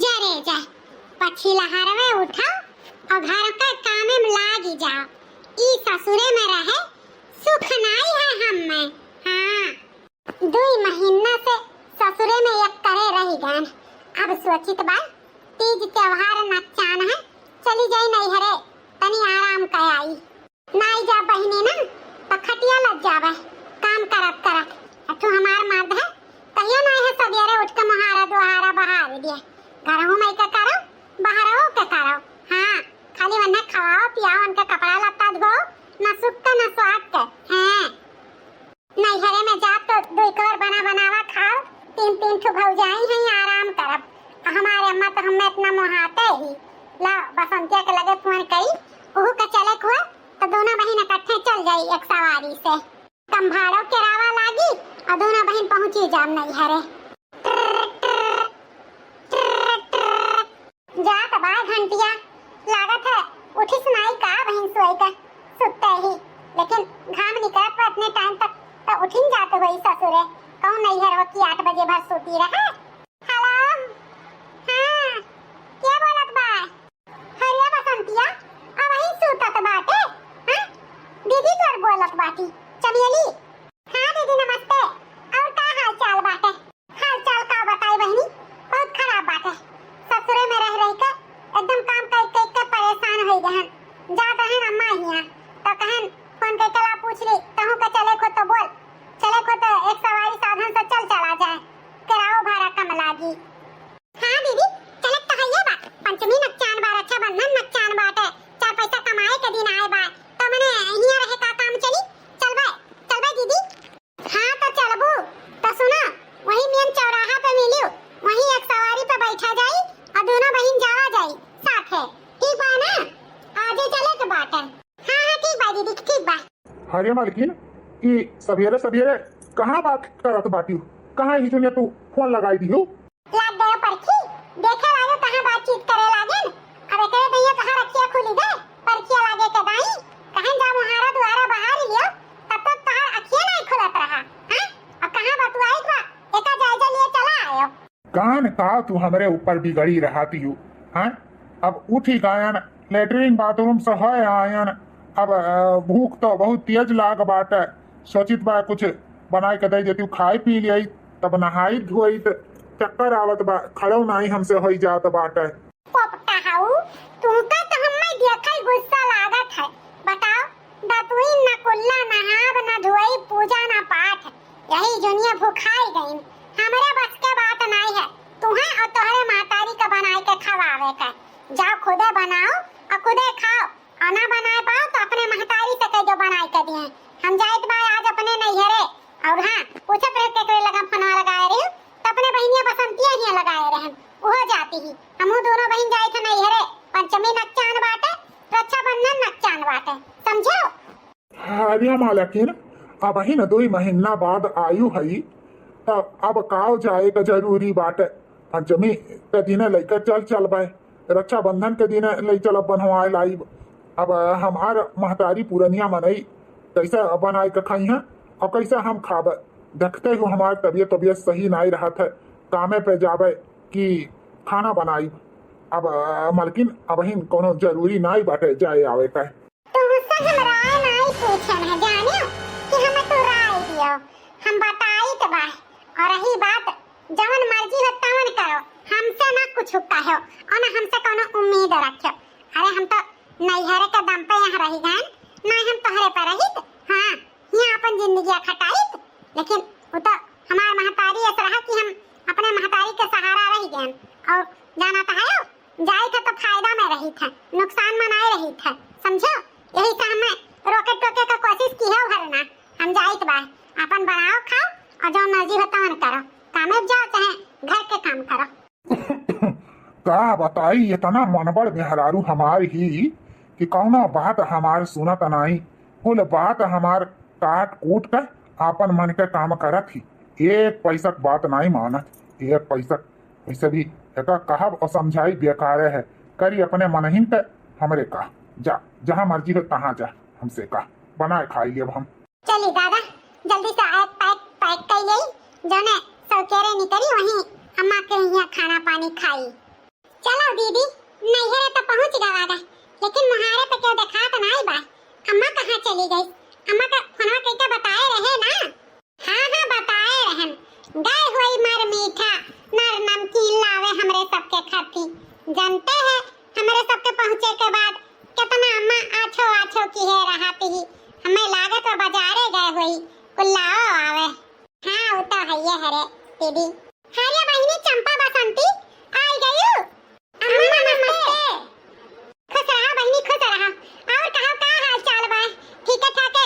जरे जा पछी लहरवे उठाओ और घर का काम में लागी जाओ। ई ससुरे में रहे सुख नाई है हम में। हाँ 2 महीना से ससुरे में एक करे रही गन। अब सोचित बा तीज त्योहार नचान है चली जाई नहीं हरे तनी आराम कर आई। नाई जा बहिनी ना तो खटिया लग जावे काम करत करत। तू हमार मर्द है कहियो नहीं है सवेरे उठ के मुहारा दुहारा बहार दिया। घरों में का करो बाहरों का करो। हाँ खाली वन्ने खवाओ पियाओ उनका कपड़ा लत्ता धो न सुख का न स्वाद का। हाँ नहीं घरे में जा तो 2 कौर बना बनावा खाओ 3 ठो भौजाई हैं आराम करब। हमारे अम्मा तो हमें इतना मुहाते ही ला बसंतिया के लगे फोन करी ओहू का चले हुआ तो दोनों बहन इकट्ठे चल जाई एक सवारी से। कम भाड़ों के रावा लागी और दोनों बहन पहुंची जाम नहीं हरे। जात बा घंटिया लागत है उठी सुनाई का बहन सोई का सुते ही। लेकिन घाम निकलत पर इतने टाइम तक तो उठिन जाते हुई ससुरे कौन नहीं है रो की 8 बजे भर सोती रहे। हेलो हाँ क्या बोलत बा हरिया बसंतिया अब वही सुतत बाटे। हाँ दीदी तोर बोलत बाटी चमेली। हाँ दीदी नमस्ते और का हाल चाल बाटे। हाल चाल का बताई बहनी बहुत खराब बाटे। ससुरे में रह रही के एकदम काम कर के परेशान हो गहन। जा बहन अम्मा हिया तो कहन फोन के कला पूछ ली कहूं के चले को तो बोल चले को तो एक सवारी साधन से चल चला जाए किराओ भाड़ा कम लागी। हाँ दीदी चले तो है बा पंचमी नचान बा रक्षाबंधन नचान बाटे 4 पैसा कमाए के दिन आए बा तो मने हिया रहे का काम चली चल बा दीदी। हाँ तो चलबू तो सुना वही मेन चौराहा पे मिलियो वही एक सवारी पे बैठा जाई और दोनों बहन जावा जाई साथ है ठीक बा ना आजे चले के बाटे। हाँ ठीक बा दीदी ठीक बा। अरे मालकिन ई सवेरे सवेरे कहाँ बात करत बाटी कहाँ ही सुनिए तू फोन लगाई दी हो। लाग गयो परखी देखे लागो कहाँ बातचीत करे लागे। अब एकरे भैया कहाँ रखिया खुली दे परखिया लागे के दाई कहाँ जा मुहारा द्वारा बाहर लियो तब तक तहार अखियां नहीं खुलत रहा। हां और कहाँ बतुआई बा एका जायजा लिए चला आयो। कान का तू हमारे ऊपर बिगड़ी रहती हो। हाँ अब उठी गायन लेटरिन बाथरूम से है आयन। अब भूख तो बहुत तेज लाग बाटे सोचित बा कुछ बनाए के दे देती खाई पी लिया तब नहाई धोई चक्कर आवत बा खड़ो नहीं हमसे हो जात बाटे। पोपटा हाउ तुमका तो हम्मे देखई गुस्सा लागत है। बताओ दतुई न कुल्ला नहाब न धोई पूजा न पाठ यही दुनिया भूखाई गई। हमारे बस के बात नहीं है तुम्हें और तोहरे मातारी का बनाए के खवावे का। जाओ खुदे बनाओ और खुदे खाओ और ना बनाए पाओ तो अपने महतारी से कह दो बनाए के दिए। हम जाइत बा आज अपने नैहरे और हाँ पूछत रह के लगा फोन लगाए रही तो अपने बहनिया बसंतिया ही लगाए रहे वो जाती ही हमहु दोनों बहन जाए थे नैहरे पंचमी नचान बाटे रक्षाबंधन नचान बाटे समझो। अरे मालकिन अब ही न 2 महीना बाद आयु है तब अब काव जाए का जरूरी बाटे। पंचमी के दिन लेकर चल भाई रक्षाबंधन के दिन ले चल बनवाए लाई। अब हमार महतारी पुरनिया मनई कैसे बनाए के खाई है और कैसे हम खाब देखते हो हमार तबीयत सही नहीं रहा है कामे पे जावे कि खाना बनाई। अब मालकिन अब ही कोनो जरूरी नहीं बाटे जाए आवे का। तुमसे हम राय नहीं पूछे हैं जानियो कि हमें तो राय दियो हम बताई तो बा और रही बात जवन मर्जी हो तवन करो हमसे ना कुछ कहो और ना हमसे कोनो उम्मीद रखो। अरे हम तो नैहरे के दम पे यहाँ रही गए ना हम तोहरे पर रही। हाँ यहाँ अपन जिंदगी खटाई लेकिन वो तो हमार महतारी ऐसा रहा कि हम अपने महतारी के सहारा रही गए और जाना तो है जाए थे तो फायदा में रही थे नुकसान में नहीं रही थे समझो। यही से हमें रोके टोके का कोशिश की है भरना हम जाइत बा अपन बनाओ खाओ और जो मर्जी हो तवन करो कामे जाओ चाहे घर के काम करो। का बताई इतना मनबड़ बेहरारू हमार ही कि कौना बात हमार सुनत नहीं कुल बात हमार काट कूट कर आपन मन के काम करत ही 1 पैसा बात नहीं मानत 1 पैसा वैसे भी एक कहब और समझाई बेकार है करी अपने मन ही पे हमरे का जा जहाँ मर्जी हो तहाँ जा हमसे का बनाए खाई लिए हम। चली दादा जल्दी से पैक कर यही जो ने सौकेरे निकली वहीं अम्मा के यहाँ खाना पानी खाई। चलो दीदी नैहरे तो पहुंच गवागा, लेकिन मुहारे पे क्यों देखा तो नहीं बा। अम्मा कहाँ चली गई? अम्मा का फोनवा कइके बताए रहे ना? हाँ बताए रहन। गए हुई मर मीठा नर नमकीन लावे हमरे सबके खाती। जानते हैं हमरे सबके पहुंचे के बाद कितना अम्मा आछो आछो की है रहती ही। हमें लागत वो बाजारे गए हुई कुल्लाओ आवे। हाँ वो तो है ये हरे दीदी। हरे बहिनी चंपा बसंती आई गई। अम्मा नमस्ते। खुश रहा बहिनी खुश रहा। और कहो का हाल चाल बा? ठीक है ठाक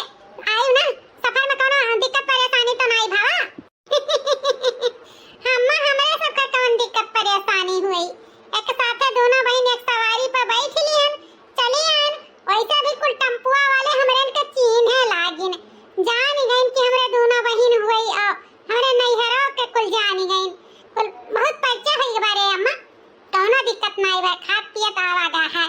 आयु ना? सफर में कोनो दिक्कत परेशानी तो नहीं भावा? अम्मा हमरे सबका कौन दिक्कत परेशानी हुई? एक साथे दोनों बहन एक सवारी पर बैठ लियन चली आन। वैसे भी कुल टम्पुआ वाले हमरे के चीन है लागिन। जान गइन कि हमरे दोनों बहन हुई और हमरे नैहरों के कुल जान गइन। कुल बहुत परिचय है बारे अम्मा। कोनो दिक्कत नहीं बा, खात पियत आवागा है।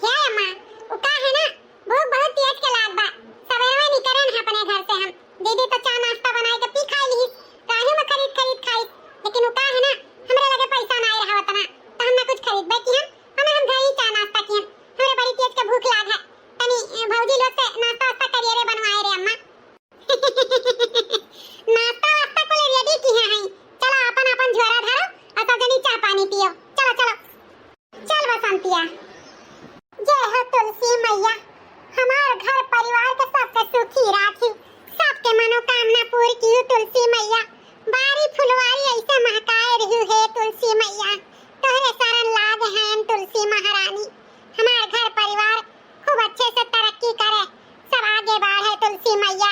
हे अम्मा वो का है ना भूख बहुत तेज के लाग बा। सवेरे निकरन है अपने घर से हम। दीदी तो चाय नाश्ता बनाए के पी खाई ली। काहे में खरीद खाई। लेकिन वो का है ना हमरे लगे पैसा नहीं रहा उतना तो हम ना कुछ खरीद बैठी हम घर ही चाय नाश्ता किए। हमरे बड़ी तेज के भूख लाग है। तनी भौजी लोग से नाश्ता वास्ता करिए रे बनवाए रे अम्मा। नाश्ता वास्ता को रेडी की है। चलो अपन अपन झोरा धरो और सब जनी चाय पानी पियो। चलो चल बसंतिया। जय हो तुलसी मैया। हमार घर परिवार के सबके सुखी राखी। सबके मनोकामना पूरी की तुलसी मैया। बारी फुलवारी ऐसे महकाए रही है तुलसी मैया। तोहरे शरण लाग हैं तुलसी महारानी। हमार घर परिवार खूब अच्छे से तरक्की करे, सब आगे बढ़े तुलसी मैया।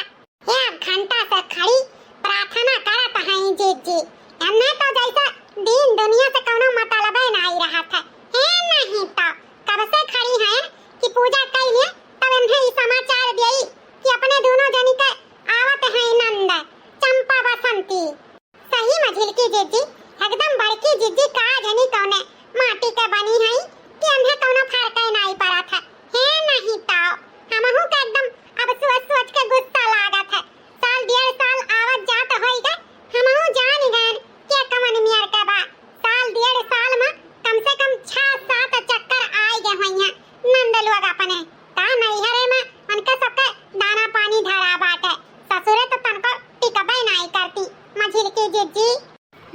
एक घंटा से खड़ी प्रार्थना करत हैं जी। हमने तो जैसा दिन दुनिया से कोनो मतलब नहीं रहा था। है नहीं तो कब से खड़ी हैं कि पूजा कइले तब इन्हें ई समाचार दिई कि अपने दोनों जनी के आवत है नंद चंपा बसंती। सही में झिलकी जीजी एकदम बड़की जीजी का जनी कौने माटी के बनी है कि इन्हें कोनो फर्क ही नहीं पड़ा था। है नहीं तो हमहु के एकदम अब सोच के गुस्सा लागत है। साल डेढ़ साल आवत जात होइगा हमहु जान गए कि कवन मियर के बा। साल डेढ़ साल में कम से कम 6-7 चक्कर आए गए होइया नंद लोग अपने। ता नैहरे में उनके सबके दाना पानी धरा बाटे। ससुरे तो तनको टिकबे नहीं करती। मझिलकी जीजी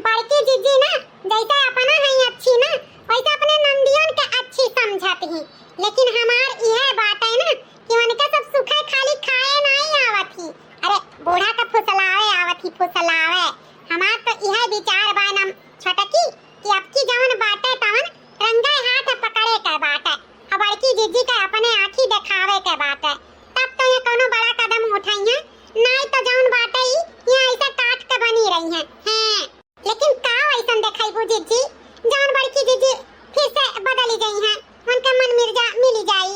बड़की जीजी ना जैसे अपना है अच्छी ना वैसे अपने नंदियों के अच्छी समझती ही। लेकिन हमार यह बात है ना कि उनके सब सुखे खाली खाए नहीं आवत ही। अरे बूढ़ा का फुसलावे आवत ही फुसलावे। हमार तो यह विचार बा नम छटकी कि अब की जवन बाटे तवन रंगे हाथ पकड़े के बाटे। अब बड़की जीजी के अपने आंखी दिखावे के बाटे। तब तो ये कोनो बड़ा कदम उठाइए नहीं तो जवन बाटे ही ये ऐसा काट के बनी रही हैं। लेकिन का ऐसा देखाई बू जीजी जवन बड़की जीजी फिर से बदली गई हैं। उनके मन मिली जाई।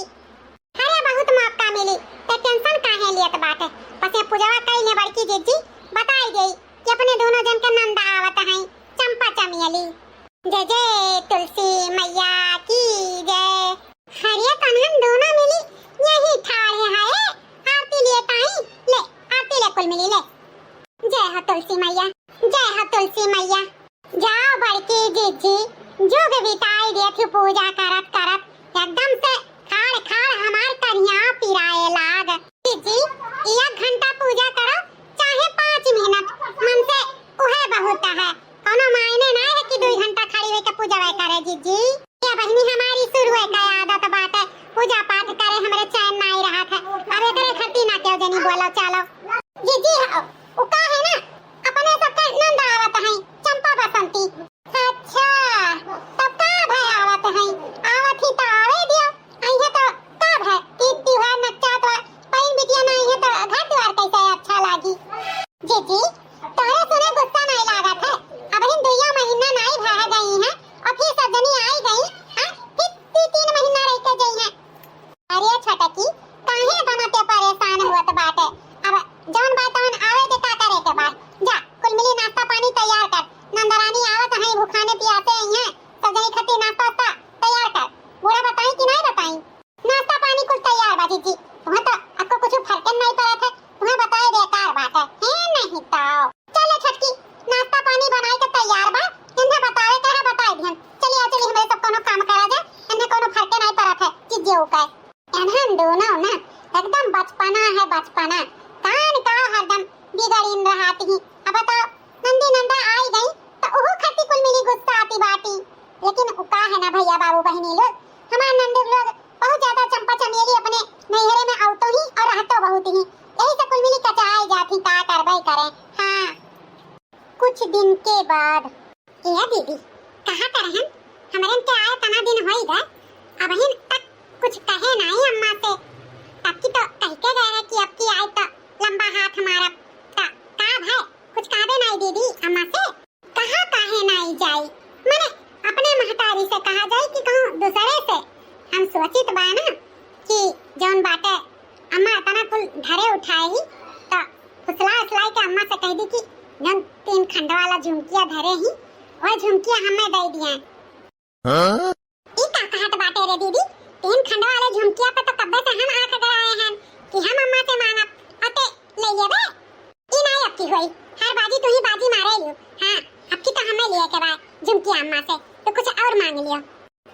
अरे बहुत मौका मिली ते टेंशन काहे लियत बाटे। बस ये पूजवा कइने बड़की जीजी बताई गई कि अपने दोनों जन के नंद आवत हैं चंपा चमेली। जय जय तुलसी मैया की जय। हरिया तनहन दोनों मिली यही ठाड़े है आरती लिए ताई ले आरती ले कुल मिली ले। जय हो तुलसी मैया जय हो तुलसी मैया। जाओ बड़की जीजी जोग बिताई दे थी पूजा करत एकदम से खाड़ हमार कन्या पिराए लाग। जीजी 1 घंटा पूजा करो चाहे 5 मिनट मन से उहे बहुत है। कोनो मायने नहीं है कि 2 घंटा खड़ी होके पूजा करे जीजी। ये बहनी हमारी शुरू है का आदत बात है पूजा पाठ करे हमरे चैन नहीं रहा था। अब एकरे खती ना क्यों जनी बोलो चलो जीजी ओ का है ना अपने सबके नंद आवत हैं चंपा बसंती। अच्छा तब का भय आवत हैं आवत ही तो आवे दियो। आइए तो का भय तीज त्योहार नच्चा तो पैन बिटिया नहीं है तो घर द्वार कैसे अच्छा लागी। जीजी तोरे सुने गुस्सा नहीं लागत है। अब इन 2 महीना नहीं भा गई हैं और फिर सजनी आई गई हां फिर 3 महीना रह के गई हैं। अरे छटकी काहे बनाते परेशान हुआ बाटे। अब जौन बात आवे के का करे के बाद जा कुल मिली नाश्ता पानी तैयार कर। नंदरानी आवत है बचपना कान का हरदम बिगड़ीन रहती ही। अब बताओ नंदी नंदा आई गई तो ओहो खती कुल मिली गुस्सा आती बाटी। लेकिन का है ना भैया बाबू बहनी लोग, हमारे नंदू लोग बहुत ज्यादा चंपा चमेली अपने नैहरे में आवतो ही और रहतो बहुत ही, यही से कुल मिली कचाई जाती का करबई करे। हाँ कुछ दिन के बाद या दीदी कहाँ पर हम हमारे के आए तना दिन होई गए, अब हिन तक कुछ कहे नहीं अम्मा से। तब की तो कह के गए हैं कि अब की आई तो लंबा हाथ हमारा का है, कुछ कहे नहीं दीदी अम्मा से। कहाँ कहे नहीं जाई, मैंने अपने महतारी से कहा जाए कि कहूँ दूसरे से। हम सोचित बा ना कि जौन बाटे अम्मा तना कुल धरे उठाए ही तो फुसला उसलाई के अम्मा से कह दी कि जौन 3 खंड वाला झुमकिया धरे ही वह झुमकिया हमें दे दिए। ई का कहत बाटे रे दीदी, 3 खंड वाले झुमकिया पे तो कब्बे से हम हाथ गए हैं कि हम अम्मा से मांगब अते ले लेबे। ई नहीं अब की होई, हर बाजी तू ही बाजी मारे लियो। हां अब की तो हमें लिए के बाद झुमकिया अम्मा से तो कुछ और मांग लियो।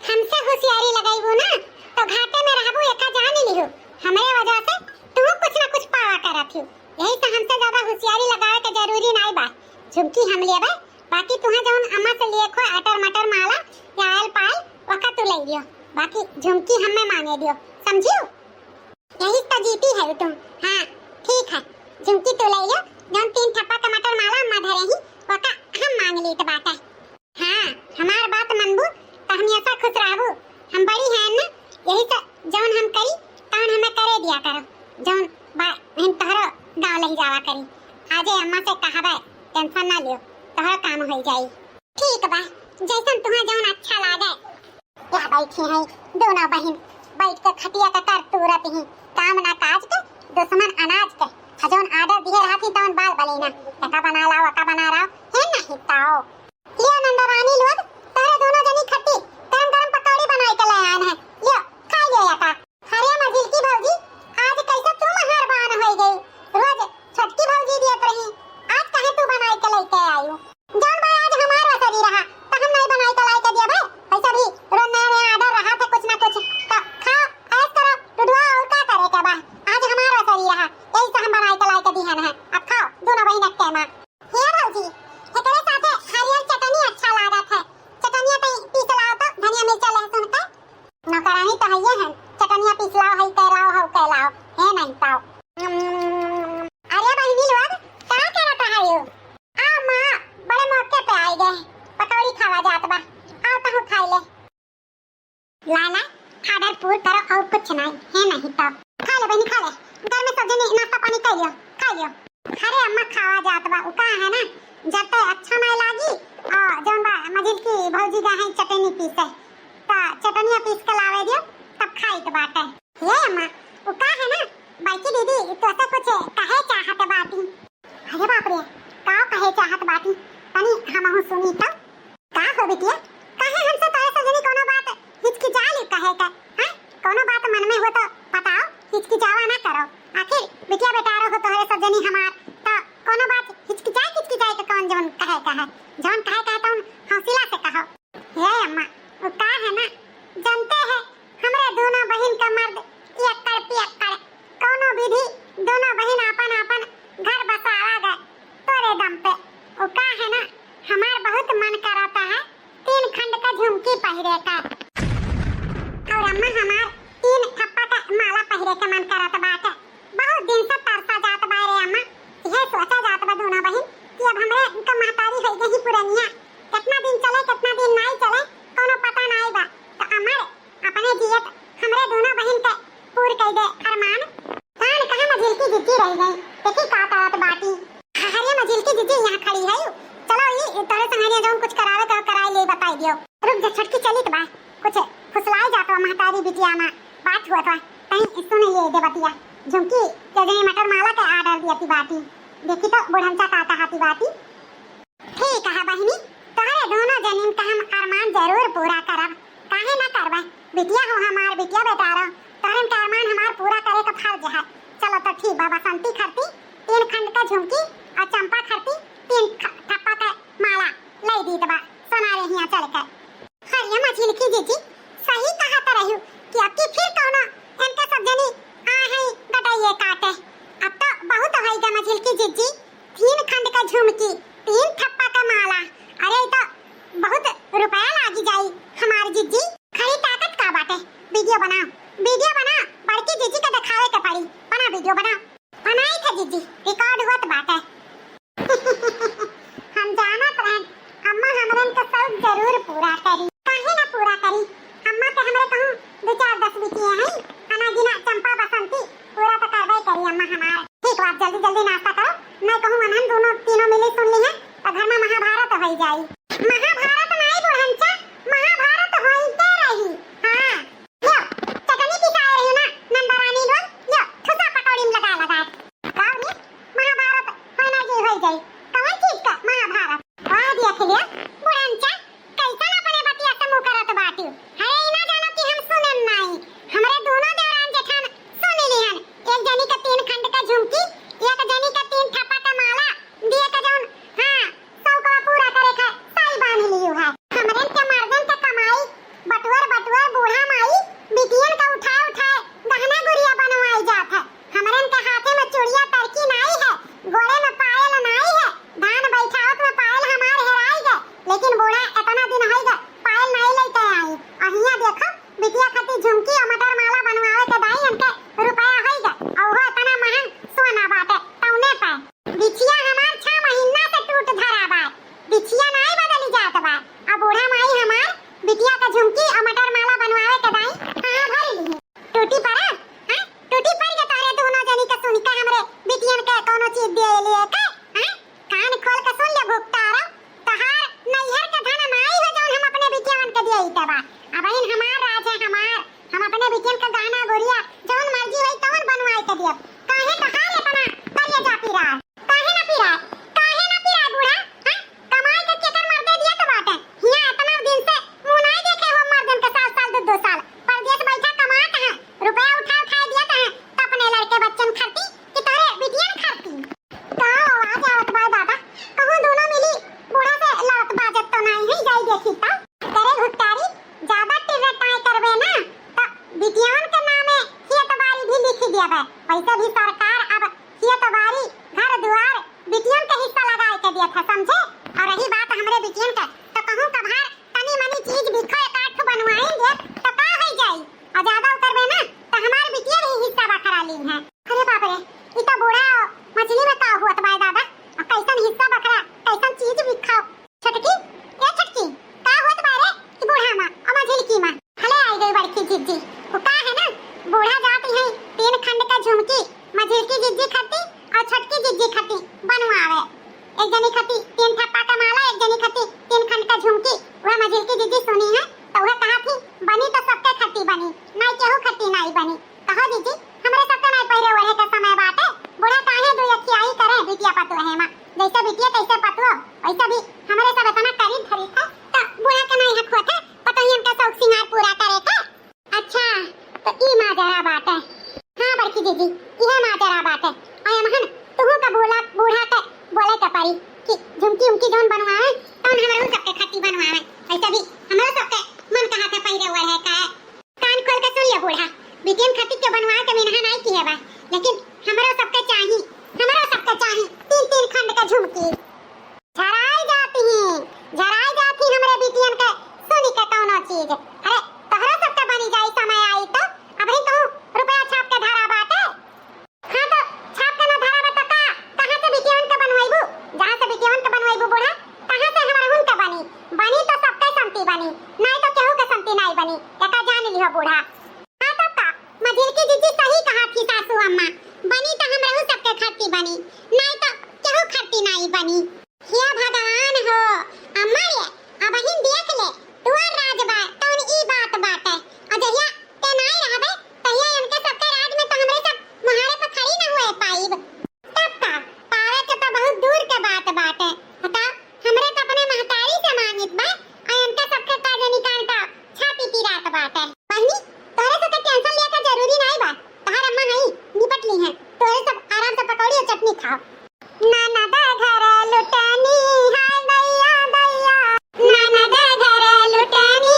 हमसे होशियारी लगाईबो ना तो घाटे में रहबो एका जान लियो, हमरे वजह से तू कुछ ना कुछ पावा करत हो। यही से हमसे ज्यादा होशियारी लगावे के जरूरी नहीं बा। झुमकी हम लेबे, बाकी तुहा जौन अम्मा से लिए खो अटर मटर माला या आयल पायल वका तू ले लियो, बाकी झुमकी हमें मांगे दियो, समझियो? यही तो जीती है तुम। हाँ ठीक है, झुमकी तू ले लियो, जौन 3 ठप्पा टमाटर माला अम्मा धरे ही वका हम मांग ली तो बात है। हाँ हमार बात मनबू तो हम ऐसा खुश रहबू, हम बड़ी हैं ना, यही तो जौन हम करी तौन हमें करे दिया करो, जौन हम तोहरो गाँव ले जावा करी। आजे अम्मा से कहबे टेंशन ना लियो, तोहर काम हो जाई। ठीक बा, जैसन तुम्हें जौन अच्छा लागे। या बैठी है दोनों बहन बैठ के खटिया का कर तुरत ही काम ना काज के दुश्मन अनाज के जौन आदर दिए रहती तौन बाल बलेना टका बना लाओ अका बना रहा है ना हिताओ। लियो नंदा रानी लोग तोरे दोनों जनी खट्टी गरम गरम पकौड़ी बनाई के ले आन है, लियो खा लियो या का। अरे मजिल की भौजी आज कैसे तू मेहरबान हो गई, रोज छटकी भौजी दियत रही, आज कहे तू बनाई के लेके आयो। जौन भाई आज हमार वसरी रहा तो हम नहीं बनाई के लायके दिया भाई, ऐसा भी रोज नया आर्डर रहा था कुछ ना कुछ तो खाओ ऐस करो टुडुआ और का करे के बा। आज हमार वसरी रहा यही से हम बनाई के लायके दिहन है, अब खाओ दोनों बहन के मां। हे भौजी एकरे साथे हरियर चटनी अच्छा लागत है, चटनिया पे पीस लाओ तो धनिया मिर्च लहसुन का नौकरानी तो हइए है, चटनिया पीस लाओ हई तेराओ हौ के लाओ है नहीं पाओ। अरे बहनी लोग क्या करत है यो? आ मां बड़े मौके पे आई गए, पकौड़ी खावा जात बा, आओ तहु खाई ले। लाला आर्डर पूर करो और कुछ नहीं है नहीं तो खा ले बहनी खा ले, घर में सब जने नाश्ता पानी कर लियो खा लियो। अरे अम्मा खावा जात बा उका है ना, जब तक अच्छा नहीं लागी आ जौन बा मजिल की भौजी गा है चटनी पीसे ता चटनिया पीस के लावे दियो तब खाई तो बात है। ये अम्मा उका है ना बाकी दीदी तो ऐसा कुछ कहे चाहत बाटी। अरे बाप रे का कहे चाहत बाटी तनी हमहु सुनी तो का हो बिटिया, कहे हमसे तो ऐसा जनी कोनो बात हिचकिचा ले कहे का। हां कोनो बात मन में हो तो बताओ, हिचकिचावा ना करो, आखिर बिटिया बेटारो हो तोहरे सब जनी हमार तो कोनो बात हिचकिचाए के कौन जौन कहे जौन कहे तो हौसला से कहो। हे अम्मा वो का है ना, जानते हैं हमरे दोनों बहन का मर्द एकड़ पियक्कड़ कोनो विधि दोनों बहन अपन अपन घर बसावा गए तोरे दम पे। वो का है ना हमार बहुत मन करता है 3 खंड का झुमकी पहिरे का, और अम्मा हमार 3 ठप्पा का माला पहिरे का मन करत बाटे। बहुत दिन से तरसा जात बा रे अम्मा, यह सोचा जात बा दोनों बहन कि अब हमरे इनका महतारी हो गई पुरानिया, कितना दिन चले कितना दिन नहीं चले कोनो पता नहीं बा, तो अमर अपने जियत हमरे दोनों बहन के पूर कर दे अरमान। कान कहां मजिल की जिद्दी रह गई, देखी का करत बाटी। हरिया मजिल की जिद्दी यहां खड़ी है, चलो ये तोरे संगरिया जो कुछ करावे का कराई ले बताई दियो। रुक जा छटकी चली तो बा कुछ फुसलाई जातो महतारी बिटिया में बात हुआ था कहीं सुन ये दे बतिया। झुमकी जजनी मटर माला के आर्डर दियती बाटी, देखी तो बुढ़मचा काटा हाथी बाटी। ठीक है बहनी तोहरे दोनों जनीन का हम अरमान जरूर पूरा करब, काहे ना करबे, बिटिया हो हमार बिटिया बेटारो तोहरे का अरमान हमार पूरा करे का फर्ज है। चलो तो ठीक बा, बसंती खरती 3 खंड का झुमकी और चंपा खरती 3 ठप्पा का माला ले दी दबा सोना रे हिया चल के। हरिया मछली की जीजी सही कहा तो रहू कि अब की फिर कोनो इनका सब जनी आ है गटाइए काटे, लागी जाई हमार जिज्जी खड़ी ताकत का बाटे। वीडियो बनाओ बड़की जिज्जी के दिखावे के पड़ी। बना वीडियो बनाई थे जिज्जी रिकॉर्ड होत बाटे। हम जानत रहन अम्मा हमरन का सब जरूर पूरा करी। काहे ना पूरा करी, अम्मा के हमरे कहूं 2-4-10 बिटिया हैं अनागिना चंपा बसंती पूरा तो करबे करी अम्मा हमार। ठीक बात, जल्दी जल्दी नाश्ता करो। मैं कहूं अनहन दोनों तीनों मिली सुन ली है तो घर में महाभारत हो जाई। महाभारत नहीं बुढ़नचा, महाभारत होइते रही। हां यो चटनी पिसाए रही ना नंदरानी लोग, यो ठुसा पकौड़ी में लगा गाँव में महाभारत होना जी हो जाई। कौन चीज का महाभारत वाह दिया खिलिया बुढ़नचा कैसा अपने बतिया से मुंह करत बाटी है। ना जानो कि हम सुनन नहीं, हमरे दोनों देवरान जेठान सुन लिहन। एक जनी का 3 खंड का झुमकी, एक जनी का 3 ठप्पा का माला दिए का जौन हां सौ का पूरा करे खा साई बांध लियो है। हमरे के मर्दन के कमाई बटुअर बूढ़ा माई बिटियन का उठाए गहना गुड़िया बनवाई जात है। हमरे के हाथे में चूड़िया तरकी नहीं है, गोड़े में पायल नहीं है, धान बैठावत में पायल हमार हेराई गए। लेकिन बूढ़ा इतना दिन होई गए पायल नहीं लेते आई। अहिया देखो बिटिया खाती झुमकी और मटर माला बनवावे के दाई हमके रुपया होई गए और वो इतना महंग सोना बाटे तौने पे। बिछिया हमार 6 महीना से टूट धरा बा, बिछिया नहीं बदली जात बा। अब बूढ़ा माई हमार बिटिया का झुमकी और मटर माला बनवावे के दाई कहां भरी ली टूटी पड़ा। हां टूटी पड़ के तारे दोनों जनी का सुन के हमरे बिटियन के कोनो चीज दे लिए के। हां कान खोल के सुन ले भुगतारा तहार नैहर के धन नाई हो जौन हम अपने बिटियन के दिए तबा। अब इन हमार राज है हमार, हम अपने बिटियन का गहना गुड़िया जौन मर्जी होई तौन बनवाई के दिए। काहे तहार इतना करिया जा पीरा, काहे ना पीरा बूढ़ा। हां कमाई के केकर मर्दे दिए तो बाटे। हिया इतना दिन से मुंह नहीं देखे हो मर्दन के साल 2 साल परदेश बैठा कमात है, रुपया उठा दिया है तो अपने लड़के बच्चन खर्ची कि तारे बिटियन खर्ची। का आवाज आवत बा दादा, कहूं दोनों मिली बूढ़ा से लड़त बाजत तो नहीं है। जाई देखी ता तेरे घुट्टारी ज्यादा टिरटाई करबे ना तो बिटियन के नामे खेतबाड़ी भी लिख देबे। वैसे भी सरकार अब खेतबाड़ी घर दुआर बिटियन के हिस्सा लगाए के दिया था समझे। और रही बात हमरे बिटियन के तो कहूं कभार तनी मनी चीज बिखो काठ बनवाएंगे तो का हो जाई। और ज्यादा उतरबे ना तो हमार बिटियन ही हिस्सा बखरा ली है। अरे बाप रे ई तो बूढ़ा मछली में का हुआ तबाय दादा, और कैसन हिस्सा बखरा कैसन चीज बिखाओ। छटकी का होत बारे कि बूढ़ा मां और मझिलकी मां हले आई गई बड़की जिज्जी। वो का है ना बूढ़ा जाती है 3 खंड का झुमकी मझिलकी जिज्जी खाती और छटकी जिज्जी खाती बनवावे। एक जनी खाती 3 ठप्पा का माला, एक जनी खाती 3 खंड का झुमकी। वह मझिलकी जिज्जी सुनी है तो वह कहा थी बनी तो सबके खट्टी बनी नहीं केहू खट्टी नहीं बनी। कहो जिज्जी हमरे सबके नहीं पहरे ओढ़े के समय बाटे। बूढ़ा काहे दो अखियाई करे बिटिया पतु है मां, जैसे बिटिया कैसे पतु वैसे भी हमरे सब इतना करीब धरी था तो बूढ़ा के नहीं हक होता पतोहियन का शौक सिंगार पूरा करे था। अच्छा तो ई माजरा बात है। हां बड़की दीदी यह माजरा बात है। आय महन तुहू का बूढ़ा के बोले के पड़ी कि झुमकी उमकी जोन बनवावे तौन हमरो सबके खट्टी बनवावे। ऐसे भी हमरो सबके मन कहा था पहरे ओढ़े का। कान खोल के सुन ले बूढ़ा, बिटियन खट्टी के बनवा के मिनहा नहीं की है बा, लेकिन हमरो सबके चाहिए 3 खंड का झुमकी। झराई जाती हमरे बिटियन के सुनी के कोनो चीज। अरे तहरा सबके बनी जाई समय आई तो अब ही कहूं रुपया छाप के धरा बाटे। हां तो छाप के ना धरा बा तो कहां से बिटियन के बनवाइबू, जहां से बिटियन के बनवाइबू बूढ़ा कहां से हमरा हुन के बनी तो सबके संती बनी नहीं तो केहू के संती नहीं बनी। एका जान लिहो बूढ़ा। हां तो का मझिलकी जिज्जी सही कहा थी सासू अम्मा, बनी तो हमरा सबके खट्टी बनी नहीं तो केहू खट्टी नहीं बनी। हे भगवान हो अम्मा ये अब ही देख ले तुअर राज बा तौन ई बात बाटे। और जहिया ते नहीं रहबे तहिया इनके सबके राज में तो हमरे सब मुहारे पर खड़ी न हुए पाइब। तब का पावे के तो बहुत दूर के बात बाटे। बताओ हमरे तो अपने महतारी से मांगित बा और इनके सबके काजे निकाल का छाती पीरात बाटे। बहनी तोरे से टेंशन लेके जरूरी नहीं बा, तहार अम्मा हई निपट ली है। तोरे सब आराम से पकौड़ी और चटनी खाओ। ननद घर लुटनी हाय दैया दैया, ननद घर लुटनी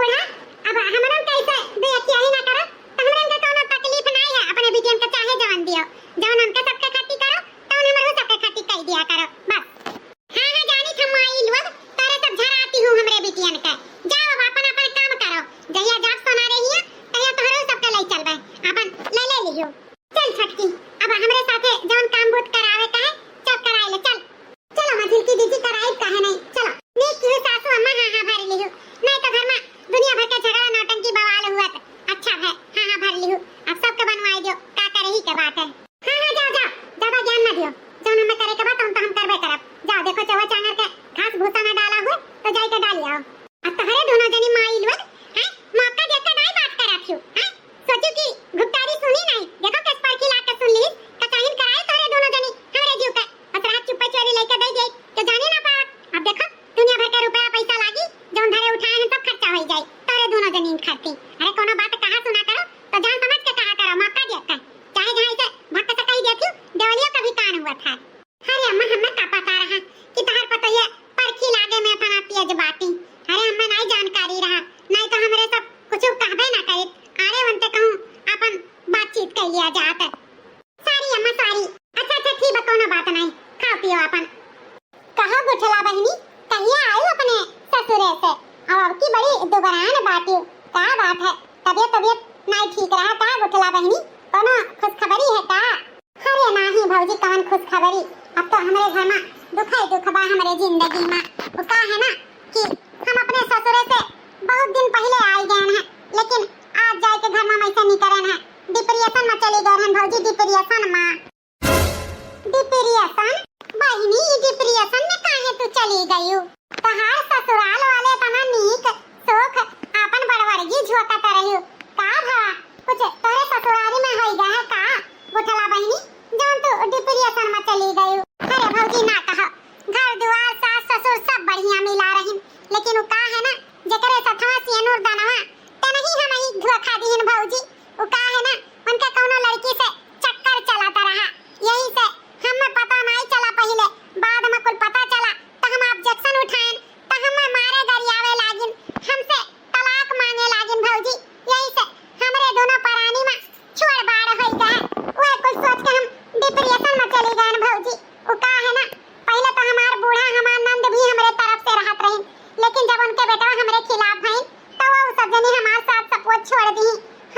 बूढ़ा अब हमरन कैसे देखिए ही ना करो तो हमरन के कोनो तकलीफ नहीं है अपने बिटियन के चाहे जवन दियो जवन उनके सबके खट्टी करो तो हमरे सबके खट्टी कह दिया करो बस हां हां जानी थमाई लोग तारे सब झराती हूं हमरे बिटियन के जाओ अपन अपन काम करो जहिया जाप सुना रही है तहिया तोहरे सबके ले चलबे अपन ले लियो चल छटकी अब हमरे साथे जवन काम बुत करावे का है सब कराई ले चल चलो मझिल की दीदी कराई काहे नहीं चलो नीक की सासू अम्मा हां हां भर लियो नहीं तो घर में दुनिया भर के झगड़ा नौटंकी बवाल हुआ था अच्छा है हां हां भर लियो अब सबके बनवाई दियो का करे ही के बात है हां हां जाओ जाओ ज्यादा ज्ञान ना दियो जौन हमें करे के बात हम करबे करब जाओ देखो चवा चांगर के घास भूसा में डाला हुआ तो जाई के डाली आओ अब तहरे दोनों जनी माई लोग हैं मौका देकर नहीं बात करा थी हैं सोचो कि गुप्तारी सुनी नहीं देखो किस पर की लाके सुन ली कचाइन कराए तहरे दोनों जनी हमरे जीव के असरा चुप्पे चोरी लेके दे गई तो जाने ना पावत अब देखो दुनिया भर के रुपया पैसा लागी जौन धरे उठाए हैं सब खर्चा हो जाए तहरे दोनों जनी खर्ची अरे कोनो बात कहा सुना करो तो जान समझ के कहा करो मौका देकर चाहे जहां से भक्त से कही देती देवलिया का भी कान हुआ था अरे अम्मा हमें का पता रहा कि तहर पता ये परखी लागे में तना तेज बाटी अरे हमें नहीं जानकारी रहा नहीं तो हमरे सब कुछ कहबे ना करे अरे वनते कहूं अपन बातचीत कर लिया जात सारी अम्मा सारी अच्छा अच्छा ठीक है कोनो बात नहीं खाओ पियो अपन कहा गुठला बहनी कहिया आयो अपने ससुरे से अब की बड़ी दुबरान बाटी का बात है तबीयत नहीं ठीक रहा का गुठला बहनी कोनो खुशखबरी है का अरे नहीं भौजी कौन खुशखबरी अब तो हमारे घर में दुख ही दुख बा हमारे जिंदगी में वो का है ना कि हम अपने ससुरे से बहुत दिन पहले आई गए हैं लेकिन आज जाए के घर में ऐसा नहीं करन है डिप्रेशन में चली गए हैं भौजी डिप्रेशन बहनी डिप्रेशन में काहे तू चली गई तहार ससुराल वाले तना नीक सुख अपन बड़वड़गी झोकत रही का भा कुछ तोरे ससुराली में होई गया है का गुठला बहनी जौन तू डिप्रेशन में चली गई अरे भौजी ना कहो घर द्वार सास ससुर सब बढ़िया मिला रही लेकिन वो का है ना जेकरे सथवा सियनूर दनवा त नहीं हम ही धोखा दीन भौजी वो का है ना उनके कोनो लड़की से चक्कर चलाता रहा यही से हमें पता नहीं चला पहले बाद में कुल पता चला तो हम ऑब्जेक्शन उठाएं तो हमें मारे गरियावे लागिन हमसे तलाक मांगे लागिन भौजी यही से हमरे दोनों परानी में छोड़ बाड़ हो गए वो कुछ सोच के हम डिप्रेशन में चली गए भौजी वो का है ना पहले तो हमार बूढ़ा हमार नंद भी हमरे तरफ से रहत रही लेकिन जब उनके बेटा हमरे खिलाफ भई तो वो सब जनी हमार साथ सपोर्ट छोड़ दी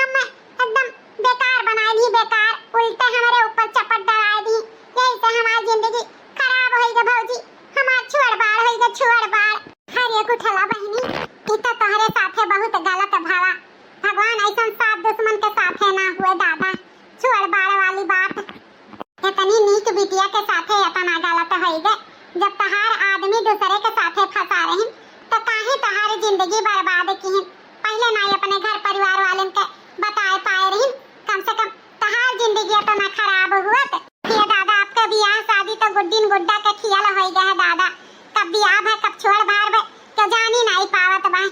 हम एकदम बेकार बना दी बेकार उल्टे हमारे ऊपर चपट डरा दी यही से हमारी जिंदगी खराब हो गई भौजी हमार छोड़ बाड़ हो गई छोड़ बाड़ हरे गुठला बहनी ई तो तोहरे साथे बहुत गलत भावा भगवान ऐसा साथ दुश्मन के साथे ना हुए दादा छोड़ बाड़ वाली बात इतनी नीक बिटिया के साथे इतना गलत होई गए जब तहार आदमी दूसरे के साथे फंसा रहे तो काहे तहार जिंदगी बर्बाद की पहले ना अपने घर परिवार वाले के बताए पाए रही कम से कम तहार जिंदगी तो ना खराब हुआ ये दादा आपका ब्याह शादी तो गुड्डीन गुड्डा के खियाल हो गया है दादा कब ब्याह है कब छोड़ भार है तो जानी नहीं पावत बा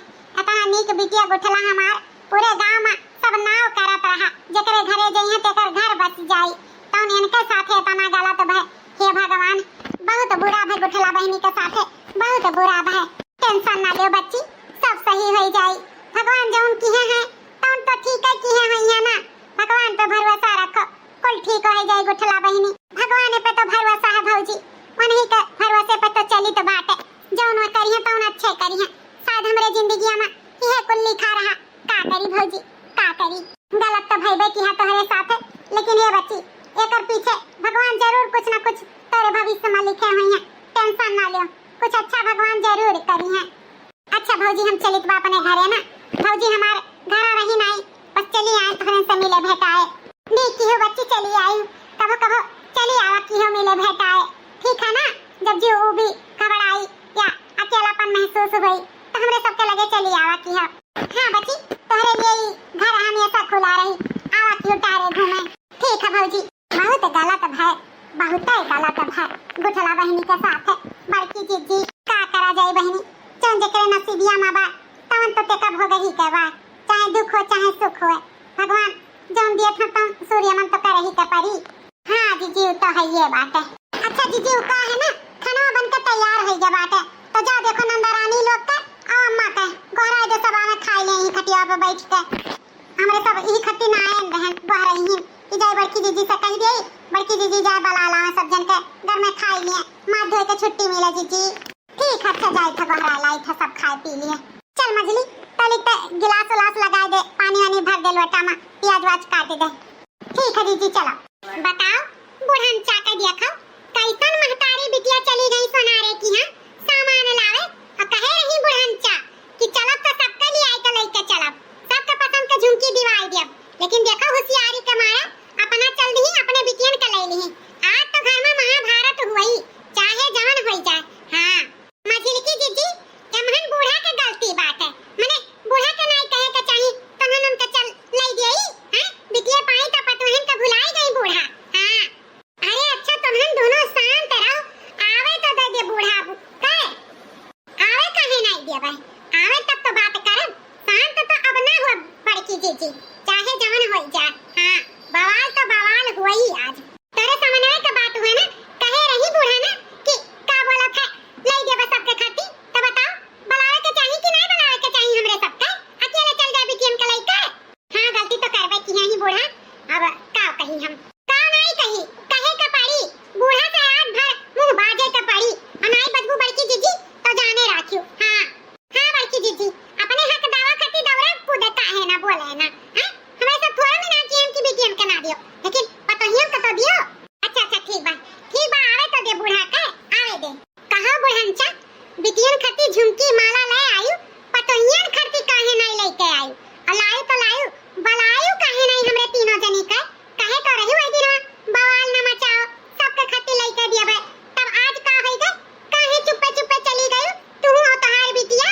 इतना नीक बिटिया गुठला हमार पूरे गांव में सब नाव करत रहा जेकरे घरे जइहे तेकर घर बच जाई तो इनके साथे इतना गलत भय हे भगवान बहुत बुरा भय गुठला बहनी के साथे बहुत बुरा भय टेंशन ना ले बच्ची सब सही हो जाई भगवान जौन किए हैं तौन तो ठीक है किए हैं ना भगवान पे भरोसा रखो कुल ठीक हो जाए गुठला बहनी भगवान पे तो भरोसा है भौजी उन्हीं के भरोसे पे तो चली तो बात है जौन वो करिए तौन अच्छे करिए शायद हमरे जिंदगी में यह कुल लिखा रहा का करी भौजी का करी गलत तो भइबे की है तोहरे साथे लेकिन ये बच्ची एकर पीछे भगवान जरूर कुछ ना कुछ तेरे भविष्य में लिखे हुए हैं टेंशन ना लियो कुछ अच्छा भगवान जरूर करी है अच्छा भौजी हम चलित बा अपने घरे ना भौजी हमार घर रही नहीं बस चली आए तोहरे से मिले भेटाए नहीं की हो बच्ची चली आई कबो कबो चली आवा की हो मिले भेटाए ठीक है ना जब जी वो भी खबर आई या अकेलापन महसूस हुई तो हमरे सबके लगे चली आवा की हो हां बच्ची तोहरे लिए घर हमेशा खुला रही आवा की उतारे घूमे ठीक है भौजी बहुत गलत भय बहुत गलत भय गुठला बहनी के साथ बड़की जीजी का करा जाए बहनी चंद करे नसीबिया में बा तवन तो तेका भोग ही के बा चाहे दुख हो चाहे सुख हो भगवान जौन दिए था तुम सूर्यमन तो कर ही के परी हां जीजी तो है ये बात है अच्छा जीजी का है ना खाना बन के तैयार हो गया बात है तो जा देखो नंदा रानी लोग का और अम्मा का गोहरा दे सब में खाई पे बैठ के हमरे सब यही खत्ती ना आए बहन बह रही हैं कि जाए बड़की दीदी से कह दे, बड़की दीदी जाए बला ला सब जन के घर में खा लिए, माथ धोए के छुट्टी मिले जीजी। ठीक है, अच्छा जाए था बहरा लाई था, सब खाए पी लिए। चल मजली तली ते गिलास उलास लगा दे, पानी वानी भर दे लोटा में, प्याज वाज काट दे। ठीक है दीदी चलो। बताओ बुढ़न चाका दिया खाओ कैसन महतारी बिटिया चली गई सोनारे की हां सामान लावे और कहे रही बुढ़न चा कि चलब तो सबके लिए आई तो लेके चलब, सबके पसंद के झुमकी दिवाई दियब, लेकिन देखो होशियारी के मारा अपना चल दी अपने बिटियन के ले ली। आज तो घर में महाभारत हुई, चाहे जवन होई जाए। हां मझिल की जीजी एमहन बूढ़ा के गलती बात है, माने बूढ़ा के नहीं कहे के चाहिए तनन उनके चल ले दियई। हां बिटिया पाई तो पतवहन के भुलाई गई बूढ़ा। हां अरे अच्छा तुमहन दोनों शांत रहो, आवे तो दे दे बूढ़ा कहे आवे कहे नहीं दे भाई, आवे तब तो बात करब, शांत तो अब ना हो बड़की जीजी चाहे जवन होई जाए। हां बवाल तो बवाल हुई आज, तेरे समन्वय के बात हुए ना, कहे रही बूढ़ा ना कि का बोलत है ले देबे सबके खाती, तो बताओ बुलावे के चाहिए कि नहीं बुलावे के चाहिए हमरे सबके, अकेले चल जाए बिटियन के लेकर। हां गलती तो करबे की है ही बूढ़ा, अब का कही हम का नहीं कही कहे के पड़ी, बूढ़ा से रात भर मुंह बाजे के पड़ी, अनाई बदबू बड़की जीजी तो जाने राखियो। हां हां बड़की जीजी अपने हक दावा खाती दौड़ा कूदे काहे ना बोले ना। हां हमें सब थोड़ा में ना कि हम की बिटियन के ना दियो, लेकिन पतोहियन के तो दियो। अच्छा अच्छा ठीक बा आवे तो दे बूढ़ा के आवे दे। कहा बुढ़नचा बिटियन खाती झुमकी माला ले आयु, पतोहियन खाती काहे नहीं लेके आयु, लायु तो लायु बलायु काहे नहीं हमरे तीनों जनी के, कहे तो रही वही दिन बवाल न मचाओ सबके खाती लेके दियबे, तब आज का होई गए काहे चुप्पे चुप्पे चली गई तू और तहार बिटिया।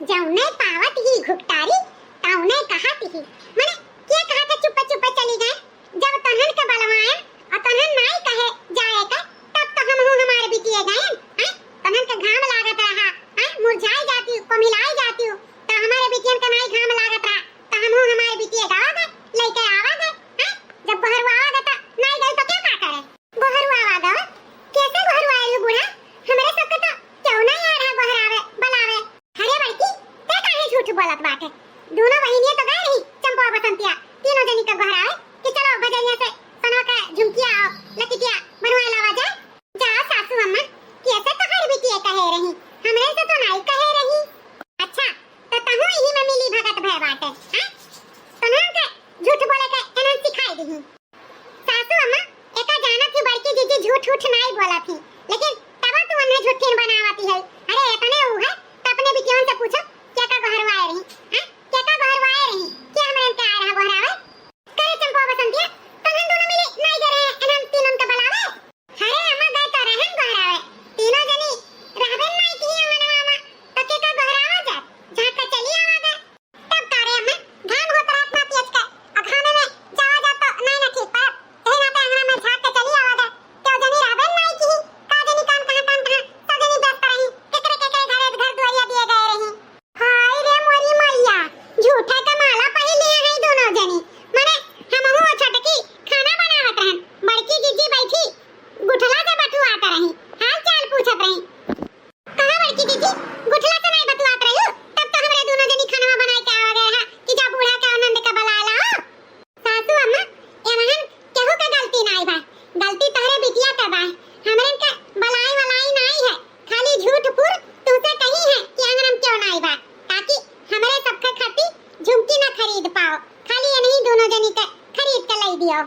जौने पावत ही घुकटारी तौने कहत ही, माने के कहा था चुप्पे चुप्पे चली गए, जब तन्हन के बलवाए और तन्हन नहीं कहे जाए का तब तो हम हमारे बिटिया गए। हैं तन्हन के घाम लागत रहा, हैं मुरझाई जाती को मिलाई जाती तो हमारे बिटियन के नहीं घाम लागत रहा, तो हम हमारे बिटिया गावा गए लेके आवा गए। हैं जब बहरवा आवा तो नहीं गई तो क्या का करे, बहरवा आवा गए कैसे बहरवा आयु बूढ़ा, हमरे सबके तो क्यों नहीं आ रहा बहरावे बलावे। अरे बड़की ते काहे झूठ बोलत बाटे, दोनों बहनियां तो गए रही चंपा बसंतिया तीनों जनी का बहरावे कि चलो बजरिया से सनो के झुमकिया लकिटिया बनवा लावा जाए। जा सासू अम्मा कैसे तो हर बिटिया कहे रही, हमरे से तो नहीं कहे रही। अच्छा तो तहु यही में मिली भगत भय बाटे। हैं तन्हन के झूठ बोले के एनन सिखाई दी। सासू अम्मा एका जानत की बड़की जीजी झूठ झूठ नहीं बोला थी, लेकिन तब तू उन्हें झूठीन बनावती है। अरे इतने ऊ है तो अपने बिटियन से पूछो क्या का बहरवाए रही। हैं क्या का बहरवाए रही, क्या हमरे के आ रहा बहरावे करे चंपा बसंतिया तन्हन दोनों मिली नहीं दे रहे एनन तीनों के बलावे। अरे अम्मा गए तो रहन बहरावे तीनों जनी रहबे नहीं की हमनवा में तो के का बहरावा जा झाका चली आवा गए, तब तारे अम्मा घाम होत रात ना पियच के और खाने में जावा जा तो नहीं ना ठीक पर कहीं ना तो अंगना में झाका चली आवा गए, तो जनी रहबे नहीं की का जनी काम कहां सब जनी व्यस्त रही केकरे के घरे घर दुआरिया दिए गए रही। हाय रे मोरी मैया झूठा का माला पहले है दोनों जनी, माने हमहु छोटकी खाना बनावत रहन, बड़की जीजी बैठी गुठला से बतुआत रही हाल चाल पूछत रही। कहां बड़की जीजी गुठला से नहीं बतुआत रही हो, तब तो हमरे दोनों जनी खाना बनाए के आवा गए हां कि जा बूढ़ा के आनंद का बला ला। सासू अम्मा एमहन केहू का गलती नहीं बा, गलती तहरे बिटिया का बा, हमरे के बलाई वलाई नहीं है, खाली झूठ पुर तुसे कही है कि अंगरम क्यों नहीं बा, ताकि हमरे सबके खाती झुमकी ना खरीद पाओ, खाली ये नहीं दोनों जनी के खरीद के लाई दियो।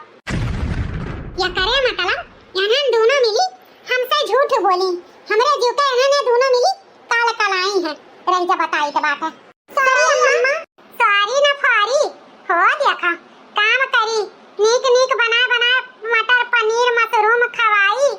या करे मतलब यानन दोनों मिली हमसे झूठ बोली, हमरे जीव के इन्होंने दोनों मिली काल कलाई है रही जा बताई के बात है। सॉरी अम्मा सॉरी ना फारी हो देखा काम करी नीक नीक बना बना मटर पनीर मशरूम खवाई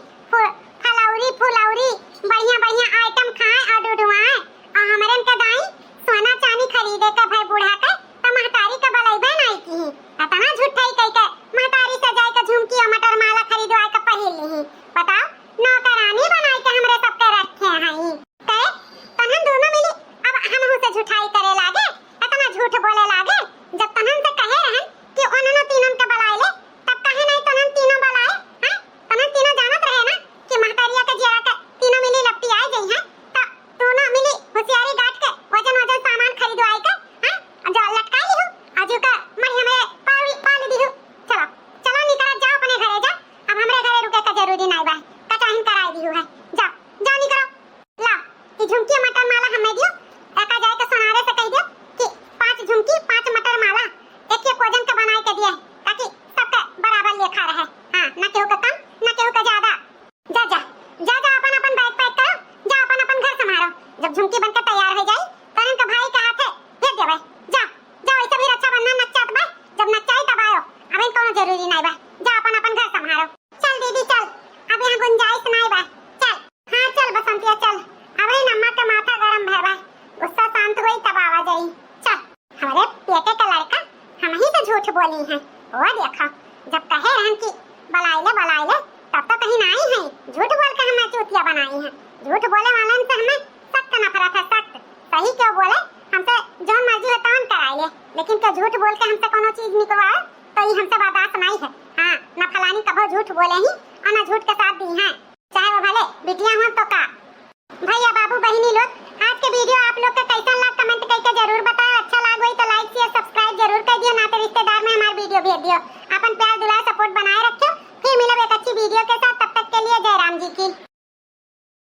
फलौरी फुलौरी बढ़िया बढ़िया आइटम खाए और डुडुआए और हमरन के दाई सोना चांदी खरीदे के भाई बूढ़ा के तो महतारी के बलैबे नहीं की इतना झूठाई कह के महतारी से जाए के झुमकी और मटर माला खरीदवाए के पहिल ली। बताओ नौकरानी बनाई के हमरे सबके रखे हैं कहे तनहन दोनों मिली अब हमहु से झूठाई करे लागे, इतना झूठ बोले लागे, जब तनहन से कहे रहन कि उन्होंने तीनों के बलाए ले तब कहे हमारे बेटे का लड़का हम ही से झूठ बोली हैं। वो देखो जब कहे रहन कि बलाइले तब तो कहीं ना आई हैं, झूठ बोल के हमें चूतिया बनाई हैं। झूठ बोले वालन से हमें सख्त नफरत है, सख्त। सही क्यों बोले, हमसे जो मर्जी है तौन कराइए, लेकिन क्या झूठ बोल के हमसे कोनो चीज निकलवाए तो ये हमसे बर्दाश्त नहीं है। हाँ, न फलानी कभो झूठ बोले ही और न झूठ के साथ दी हैं, चाहे वो भले बिटिया हो तो का। भैया बाबू बहिनी लोग, आज के वीडियो आप लोग का कैसा लगा कमेंट करके जरूर